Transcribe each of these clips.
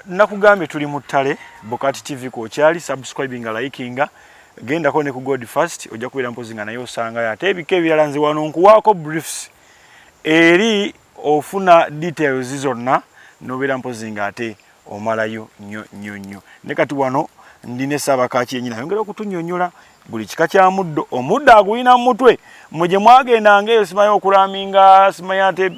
Nakugambye tuli mu ttale Bokati TV ko kyali subscribing likinga genda ko ne ku God First ojja kubira mpozi nga nayo osanga ate ebike ebirala nze wano nkuwaako briefs eri ofuna details zonna nobera mpozi nga ate omalayo nnyo ne kati wano ndine Ssaabakaaki yennyina ayongera okutunnyonnyola buli kika kya muddo omuddo agulina mu mutwe muje mwagenda ngeyo simayo okulaminga simaya ate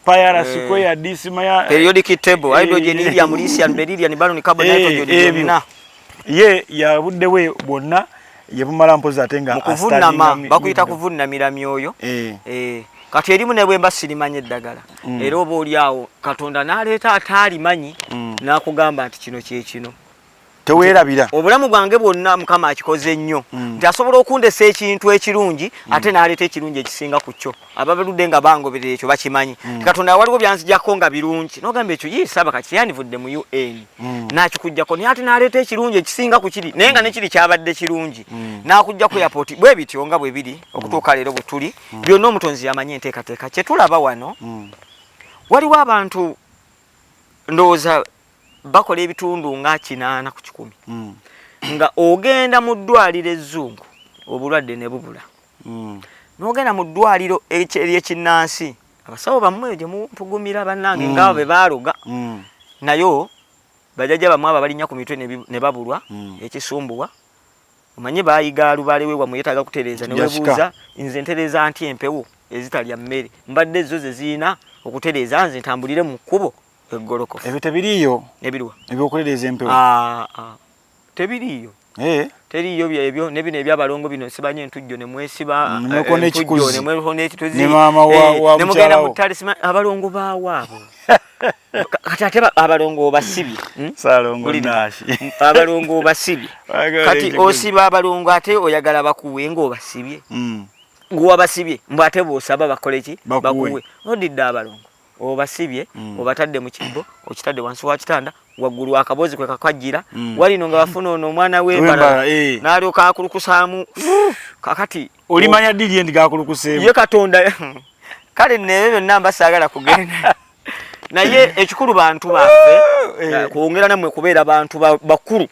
payara square d simaya periodic table hydrogen helium lithium beryllium balon carbon nitrogen ye ya buddewe bonna yebumala mpoza atenga mukuvunama bakuyita kuvunamira myoyo kati erimu ne bwemba sirimanye eddagala era oba oli awo Katonda n'aleeta ataalimanyi n'akugamba nti kino kye kino teweerabira obulamu bwange bwonna Mukama akikoze nnyo nti asobola okundesa ekintu ekirungi ate n'aleeta ekirungi ekisinga ku kyo ababaludde nga bangoberera ekyo bakimanyi Katonda waliwo byanzijjako nga birungi n'ogamba ekyo ye Ssaabakaaki yanivudde mu UN n'akikujjako naye ate n'aleeta ekirungi ekisinga ku kiri naye nga nekiri kyabadde kirungi n'akujjako airport bwe bityo nga bwe biri okutuuka leero bwe tuli byonna omutonzi yamanyi enteekateeka kye tulaba wano waliwo abantu ndowooza bakola ebitundu nga 8 ku 10 nga ogenda mu ddwaliro ezzungu obulwadde ne bubula n'ogenda mu ddwaliro ery'ekinnansi abasawo bammwe gye mutugumira bannange ngabo be baaloga nayo bajajja bamwe aba balinnya ku mitwe ne babulwa ekisumbuwa omanyi baayiga lubaale we wamwe yeetaaga kutereeza ne webuuza nze ntereeza nti empewo ezitalya mmere mbadde zo ze ziina okutereeza nze ntambulire mu kkubo eggolokofu ebyo tebiriiyo ebiriwa ebyokulereeza empewo tebiriiyo teriiyo ebyo ne bino ebyabalongo bino sibanye entujjo ne mwesiba ne maama wa ne mugenda mu ttale abalongo baawaabo kati ate abalongo basibye Saalongo Nashi abalongo basibye kati osiba abalongo ate oyagala bakuwe ng'obasibye ng'owabasibye mbw ate bw'osaba bakole ki bakuwe odidde abalongo obasibye obatadde mu kibbo okitadde wansi wa kitanda waggulu akabozi kwe kakajjira walino nga bafuna ono omwana w'embala n'alyoka akulukusaamu kakati olimanya diri endi gakulukuseemu ye Katonda kale neebe byonna mbasaagala kugenda naye ekikulu bantu baffe kwongera namwe kubeera bantu bakulu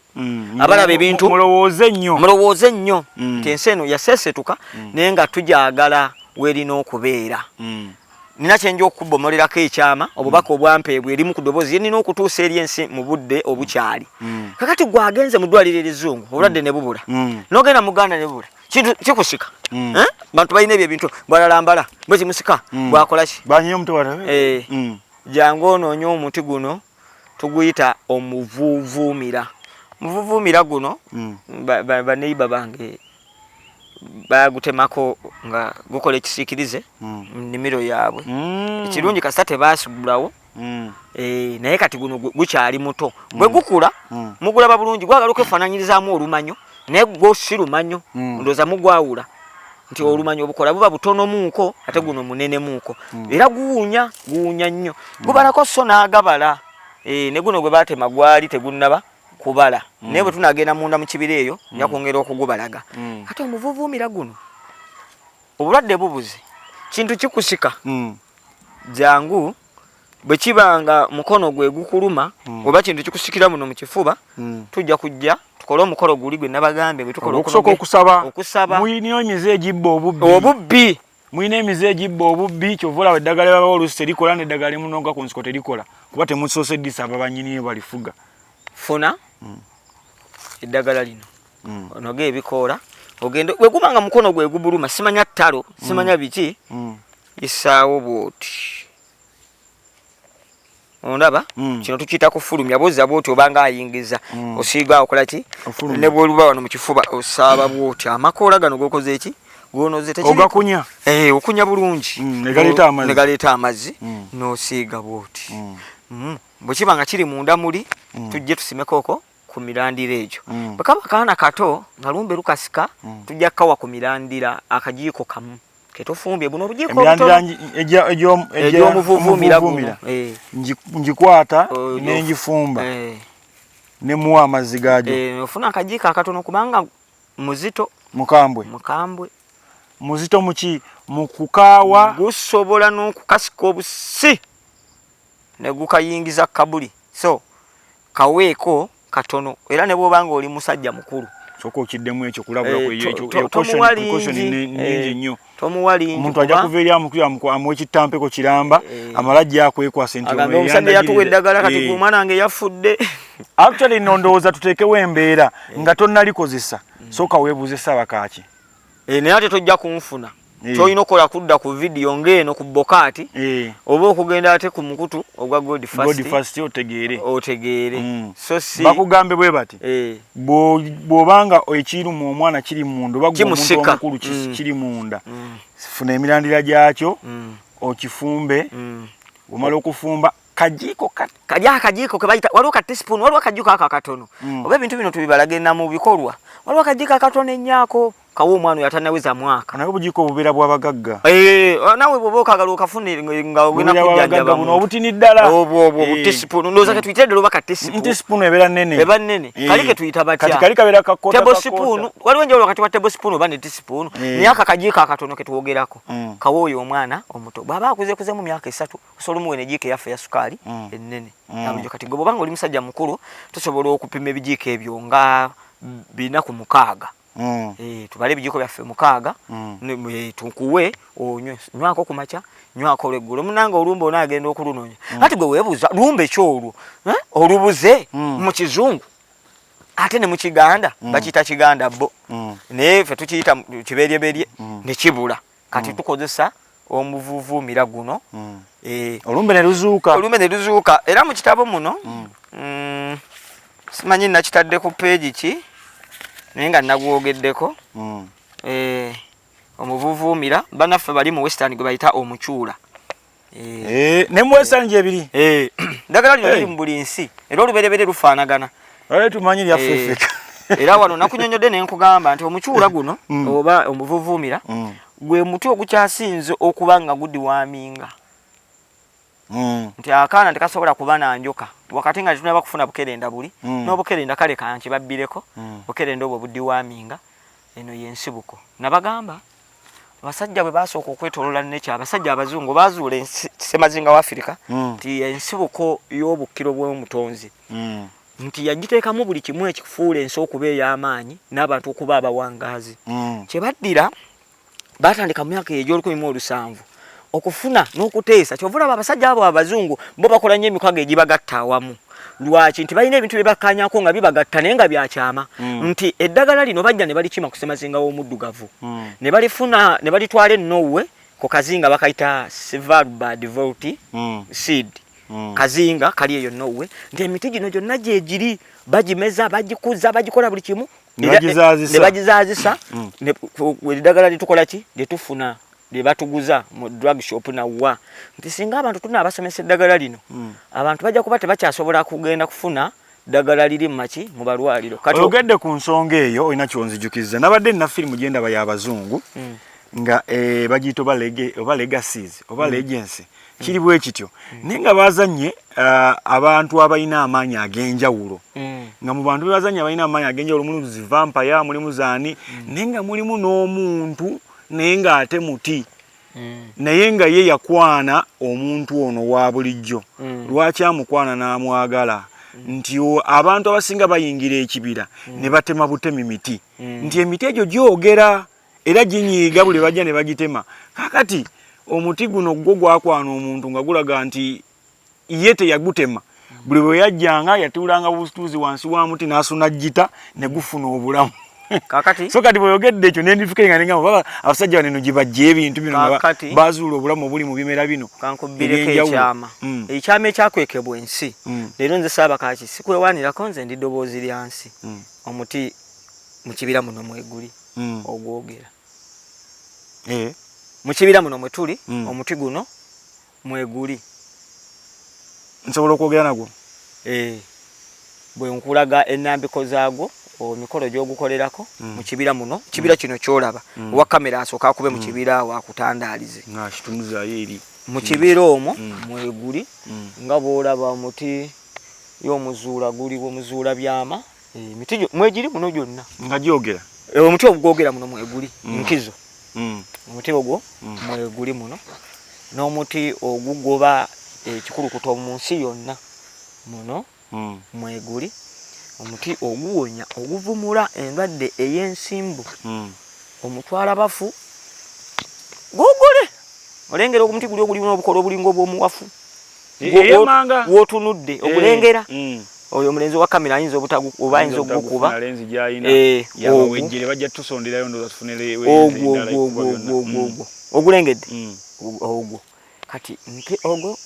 abalaba ebintu mulowooze nnyo nti ensi eno yaseesetuka naye nga tujagala werina okubeera nina kyenja okubomolerako ekyama obubaka obwampeebwa erimu ku ddoboozi ye nina okutuusa eri ensi mu budde obukyali kakati gwagenze mu ddwaliro erizungu obulwadde ne bubula n'ogenda muganda ne bubula kintu kikusika bantu balina ebyo ebintu bwalalambala bwe kimusika bwakola ki jangu onoonya omuti guno tuguyita omuvuuvuumira muvuuvuumira guno baneiba bange bagutemako nga gukola ekisiikirize nnimiro yaabwe ekirungi kasita tebaasugulawo naye kati guno gukyali muto bwe gukula mugulaba bulungi gwagala okwefaananyirizaamu olumanyo naye gwo si lumanyo ndooza mugwawula nti olumanyo obukola buba butonomuuko ate guno munenemuuko era guwunya nnyo gubalako so n'agabala ne guno gwe baatema gwali tegunnaba kubala naye bwe tunagenda munda mu kibira eyo nja kwongera okugubalaga ate omuvuuvuumira guno obulwadde bubuze kintu kikusika jangu bwe kibanga mukono gwe gukuluma oba kintu kikusikira muno mu kifuba tujja kujja tukole omukolo guli gwe nabagambe bwe tukola okusaba muyina emize egibba obubbi muyina emize egibba obubbi kyovula eddagala baba oluusi terikola n'eddagala limunoga ku nsiko terikola kuba temusoose ddisa aba banyiniyo balifuga funa eddagala lino onoga ebikoola ogenda bwe gubanga mukono gwe gubuluma simanya ttalo simanya biki isaawo bwoti ondaba kino tukiyita kufulumya bwozza bwoti obanga ayingiza osiiga okola ki ne bwoluba wano mu kifuba osaaba bwoti amakoola gano gokoze eki gonoze ogakunya okunya bulungi ne galeeta amazzi n'osiiga bwoti bwe kiba nga kiri munda muli tujje tusimekoko ku mirandira egyo bwe kaba kaana kato nga lumbe lukasika tujja kkawa ku mirandira akajiiko kamu ketofumbye buno obujiiko egy'omuvuuvuumira guno ngikwata n'engifumba ne muwa amazzi gaagyo ofuna akajiiko akatono kubanga muzito mukambwe muzito muki mukukaawa gusobola n'okukasika obusi ne gukayingiza kabuli so kaweeko katono era ne bwobanga oli musajja mukulu soko kiddemu ekyo kulabula ko ekyo precaution ningi nnyo tomuwali omuntu ajja kuveeri amuwa ekitampeko kiramba amalajja akwekwasa nti omusajja yatuwa eddagala kati omwana wange yafudde actually nondowooza tuteekewo embeera nga tonnalikozesa sooka weebuuze ssaba kaaki naye ate tojja kunfuna kyolina okukola kudda ku vidiyo ng'eno ku bokaati oba okugenda ate ku mukutu ogwa God First otegeere so si bakugambe bwe bati bw'obanga ekiruma omwana kiri munda oba omuntu omukulu kiri munda funa emirandira gyakyo okifumbe omala okufumba kajiiko kebayita waliwo ka teaspoon waliwo akajiiko ako akatono oba ebintu bino tubibalagenda mu bikolwa waliwo akajiiko akatono ennyaako kawo omwana yatanaweza mwaka naye obujiiko obubeera bw'abagagga nawe bw'oba okagala okafune nga ogenda kujjanjaba buno obutini ddala obwo teaspoon ndowooza ke tuyitire ddala oba ka teaspoon ebeera nnene kali ke tuyita batya kati kali kabeera kakota tablespoon waliwo enjawulo wakati wa tablespoon oba ne teaspoon naye aka kajiiko akatono ke twogerako kawo oyo omwana omuto bw'aba akuzeekuze mu myaka 3 osobola omuwa enejiiko eyaffe ya sukaali ennene namujo kati gwe bw'obanga oli musajja mukulu tosobola okupima ebijiiko ebyo nga 4 tubale ebijiiko byaffe 6 tukuwe onywe nywako ku makya nywako olweggulo munanga olumba onaagenda okulunoonya ati gwe weebuuza lumba ekyolwo olubuze mu kizungu ate ne mu kiganda bakiyita kiganda bo naye ffe tukiyita kiberyeberye ne kibula kati tukozesa omuvuvuumira guno olumbe ne luzuuka era mu kitabo muno simanyi nakitadde ku peegi ki naye nga nagwogeddeko omuvuvuumira banaffe bali mu western gwe bayita omukyula ne mu western gyebiri ddagala lino liri mu buli nsi era oluberebere lufaanagana tumanyi lyaffe era wano nakunyonyodde ne nkugamba nti omukyula guno oba omuvuvuumira gwe muti ogukyasinze okuba nga gudiwaaminga nti akaana tekasobola kuba nanjoka wakati nga tunaba kufuna bukerenda buli n'obukerenda kale kanki babbireko bukerenda obwo buddiwaaminga eno yensibuko nabagamba abasajja bwe basooka okwetolola nekyo abasajja abazungu bazuula ensemazinga wa Afrika nti ensibuko y'obukkiro bw'omutonzi nti yagiteekamu buli kimu ekikufuula ensi okuba ey'amaanyi n'abantu okuba abawangaazi kye baddira batandika mu myaka egy'olukumi okufuna n'okuteesa kyovulaba abasajja abo abazungu bo bakola nnyo emikwago egibagatta awamu lwaki nti balina ebintu bye bakkaanyako nga bibagatta naye nga byakyama nti eddagala lino bajja ne balikima ku semazinga w'omuddugavu ne balifuna ne balitwala ennowe ku kazinga bakayita Svalbard Vault seed kazinga kali eyo nnowe nti emiti gino gyonna gyegiri bagimeza bagikuza bagikola buli kimu ne bagizaazisa eddagala litukola ki lyetufuna lye batuguza mu drug shop nawa nti singa abantu tuna abasomesa eddagala lino abantu bajja kuba tebakyasobola kugenda kufuna ddagala liri maki mu balwaliro kati ogedde ku nsonga eyo olina kyonzijukiza nabadde nina firimu gyendaba y'abazungu nga bagiyita oba legacies oba legacy kiri bwe kityo naye nga bazanye abantu abalina amaanyi ag'enjawulo nga mu bantu bazanye abalina amaanyi ag'enjawulo mulimu zivampaya mulimu zaani naye nga mulimu n'omuntu naye nga ate muti naye nga ye yakwana omuntu ono wa bulijjo lwaki amukwana n'amwagala nti abantu abasinga bayingira ekibira ne batema butemi miti nti emiti egyo gyogera era ginyiiga buli bajja ne bagitema kakati omuti guno gwo gwakwana omuntu nga gulaga nti ye teyagutema buli bwe yajjanga yatuulanga busituuzi wansi wa muti n'asuna jjita ne gufuna obulamu kakati so kati boyogedde ekyo nendifikenga nenga baba abasajja bano gibajje ebintu bino bazuula obulamu obuli mu bimera bino kankubireko ekyama ekyama ekyakwekebwa ensi leero nze saaba kaki sikwewanirako nze ndi ddoboozi lyansi omuti mu kibira muno mweguli ogwogera mu kibira muno mwe tuli omuti guno mweguli nsobola okwogera nagwo bwe nkulaga ennambiko zaagwo omikolo gyogukolerako mu kibira muno kibira kino kyolaba wa kamera asooka akube mu kibira wakutandaalize kitunuzaayo eri mu kibira omwo mweguli nga boolaba omuti y'omuzuula guliwo muzuula byama emiti mwegiri muno gyonna nga gyogera omuti ogwogera muno mweguli nkizo omuti ogwo mweguli muno n'omuti ogugoba ekikulukuto mu nsi yonna muno mweguli omuti oguwonya oguvumula endwadde ey'ensimbu omutwala bafu gugule olengera omuti guli oguli n'obukolo obulingo obw'omuwafu wootunudde ogulengera oyo omulenzi wa kamera ayinza oba ayinza okugukuba ogulengedde ogwo kati nke ogwo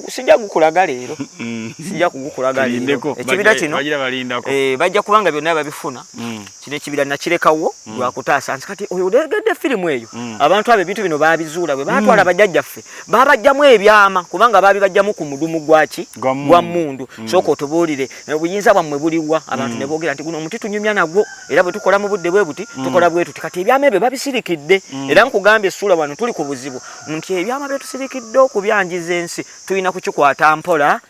sijja kukulaga leero sijja kugukulaga leero ekibira kino bajja kubanga byonna babifuna kino ekibira nakirekawo lwakutaasa kati oyo olegedde firimu eyo abantu abo ebintu bino babizuula bwe batwala bajjajjaffe babajjamu ebyama kubanga babibajjamu ku mudumu gwa mmundu sooka otubuulire obuyinza bwammwe buliwa abantu ne boogera nti guno omuti tunyumya nagwo era bwe tukola mu budde bwe buti tukola bwe tuti kati ebyama ebyo babisirikidde era nkugambye essuula wano tuli ku buzibu nti ebyama bye tusirikidde okubyanjiza ensi tulina kukikwata mpola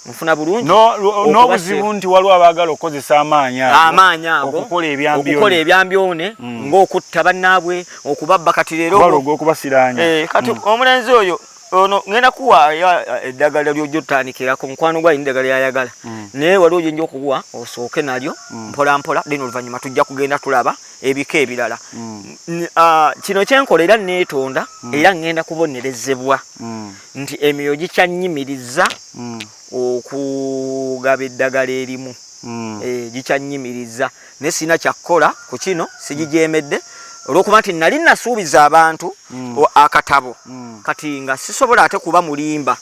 nfuna bulungi n'obuzibu nti waliwo abaagala okukozesa amaanyi ago okukola ebyambyone ng'okutta bannaabwe okubabba kati leero okubasiranya kati omulenzi oyo ono ngenda kuwa eddagala ly'ojja otandikirako mukwano gwa eddagala lyayagala naye waliwo gy'ojja okuwa osooke nalyo mpola mpola then oluvannyuma tujja kugenda tulaba ebika ebirala kino kyenkola era neetonda era ngenda kubonerezebwa nti emyoyo gikyanyimiriza okugaba eddagala erimu gikyanyimiriza naye sina kyakkola ku kino sigijemedde olwokuba nti nali nasuubiza abantu akatabo kati nga sisobola ate kuba mulimba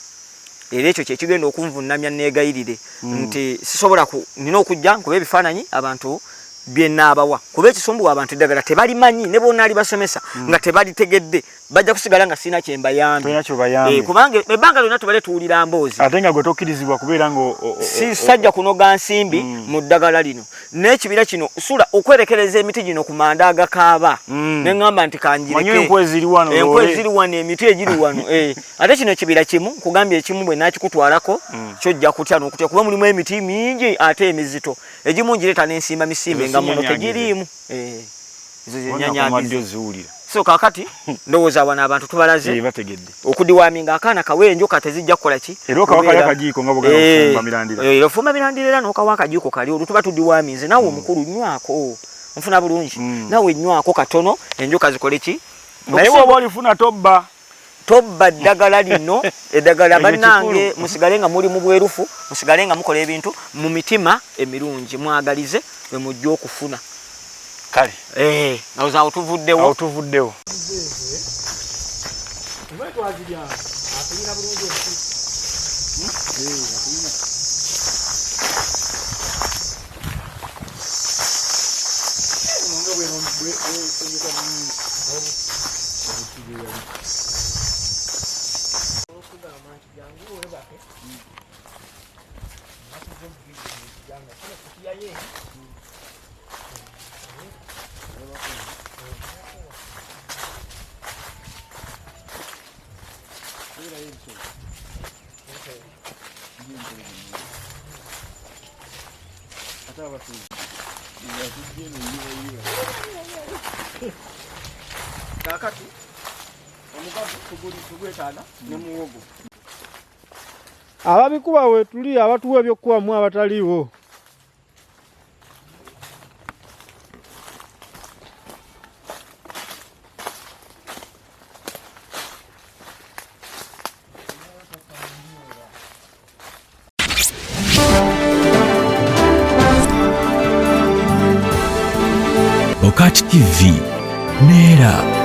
era ekyo kyekigenda okunvunnamya neegayirire nti sisobola nina okujja nkuba ebifaananyi abantu byenaabawa kuba ekisumbuwa abantu eddagala tebalimanyi ne bonna ali basomesa nga tebalitegedde bajja kusigala nga sina kyembayambe kubanga ebbanga lyonna tubale tuwulira mboozi ate nga gwe tokkirizibwa kubeera sajja kunoga nsimbi mu ddagala lino n'ekibira kino sula okwerekereza emiti gino ku manda agakaaba neŋŋamba nti kanjireke enkwe eziri wano emiti egiri wano ate kino ekibira kimu kugambye ekimu bwe nakikutwalako kyojja kutya n'okutya kuba mulimu emiti mingi ate emizito egimu ngireeta n'ensimba misimbe nga muno tegiriimu ezo zenyanyagiza so kakati ndowooza wano abantu tubalaze okudiwaminga akaana kawe enjoka tezijja kukola ki era ofumba mirandira era n'okawa akajiiko kali olwo tuba tudiwaminze nawe omukulu nywako nfuna bulungi nawe nywako katono enjoka zikole ki naye woba olifuna tobba ddagala lino eddagala bannange musigale nga muli mu bwerufu musigale nga mukola ebintu mu mitima emirungi mwagalize bwe mujja okufuna kale nawuza awo tuvuddewo kakati omugavu tugwetaana ne muwogo ababikuba we tuli abatuwa ebyokuwamu abataliiwo Bokati TV Nera